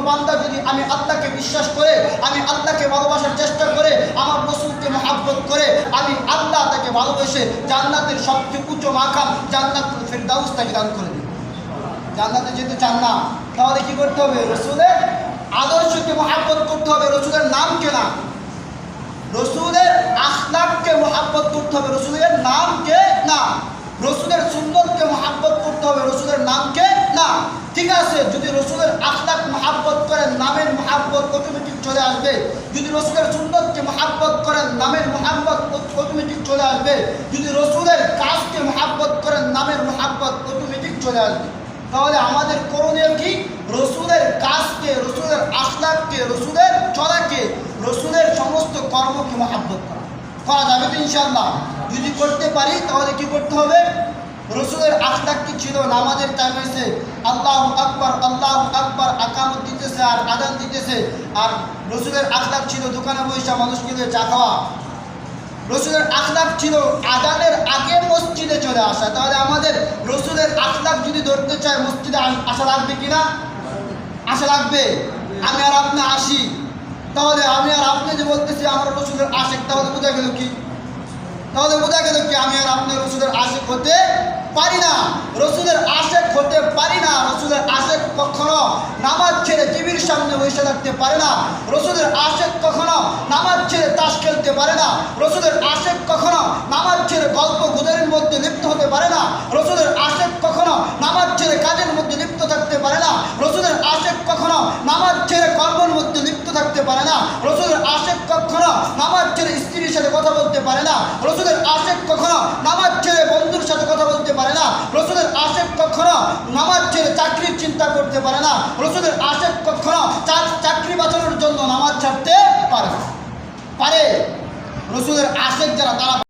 বান্দা যদি আমি আল্লাহকে বিশ্বাস করে, আমি আল্লাহকে ভালোবাসার চেষ্টা করে, আমার রাসূলকে মহব্বত করে, আমি আল্লাহ তাকে ভালোবেসে জান্নাতের সবচেয়ে উচ্চ মাকাম জান্নাতুল ফিরদাউস তাকে দান করে দিই। জান্নাতে যেতে চান না, তাহলে কি করতে হবে? রাসূলের আদর্শকে মহব্বত করতে হবে, রাসূলের নামকে না, রাসূলের আখলাককে মহব্বত করতে হবে, রাসূলের নামকে না, রাসূলের সুন্নতকে মহব্বত করতে হবে, রাসূলের নামকে না। ঠিক আছে, যদি রাসূলের আখলাক মহব্বত করেন, নামের মহব্বত অটোমেটিক চলে আসবে। যদি রাসূলের সুন্নতকে মহব্বত করেন, নামের মহব্বত অটোমেটিক চলে আসবে। যদি রাসূলের কাজকে মহব্বত করেন, নামের মহব্বত অটোমেটিক চলে আসবে। তাহলে আমাদের করণীয় কি? রাসূলের কাজকে, রাসূলের আখলাককে, রাসূলের চলাকে, রাসূলের সমস্ত কর্মকে মহব্বত করা যাবে তো ইনশাআল্লাহ? যদি করতে পারি তাহলে কি করতে হবে? রাসূলের আখলাক কি ছিল? নামাজের টাইম হয়েছে, আল্লাহু আকবার আল্লাহু আকবার আকামত দিতেছে আর আযান দিতেছে, আর রাসূলের আখলাক ছিল দোকানে বসে মানুষকে দিয়ে চা খাওয়া। রাসূলের আখলাক ছিল আযানের আগে মসজিদে চলে আসা। তাহলে আমাদের রাসূলের আখলাক যদি ধরতে চায়, মসজিদে আসা লাগবে কিনা? আসা লাগবে। আমি আর আপনি আসি, তাহলে আমি আর আপনি যে বলতেছি আমরা রাসূলের আশিক, তাহলে বোঝা গেল কি? তাহলে বোঝা গেল কি আমি আর আপনি রাসূলের আশিক হতে পারি না, রাসূলের আশিক হতে পারি না। রাসূলের আশিক কখনো নামাজ ছেড়ে টিভির সামনে বসে থাকতে পারে না, রাসূলের আশিক কখনো নামাজ ছেড়ে তাস খেলতে পারে না, রাসূলের আশিক কখনো নামাজ ছেড়ে গল্প গুজবের মধ্যে লিপ্ত হতে পারে না, রাসূলের আশিক কখনো নামাজ ছেড়ে কাজের মধ্যে লিপ্ত থাকতে পারে না, রাসূলের আশিক কখনো নামাজ ছেড়ে কর্মের মধ্যে লিপ্ত থাকতে পারে না, রাসূলের আশিক কখনো নামাজ ছেড়ে স্ত্রীর সাথে কথা বলতে পারে না, রাসূলের আশিক কখনো নামাজ ছেড়ে বন্ধুর সাথে কথা বলতে পারে না, রাসূলের আশিক কখনো নামাজ ছেড়ে চাকরির চিন্তা করতে পারে না, রাসূলের আশিক কখনো চাকরি বাঁচানোর জন্য নামাজ ছাড়তে পারে। রাসূলের আশিক যারা তারা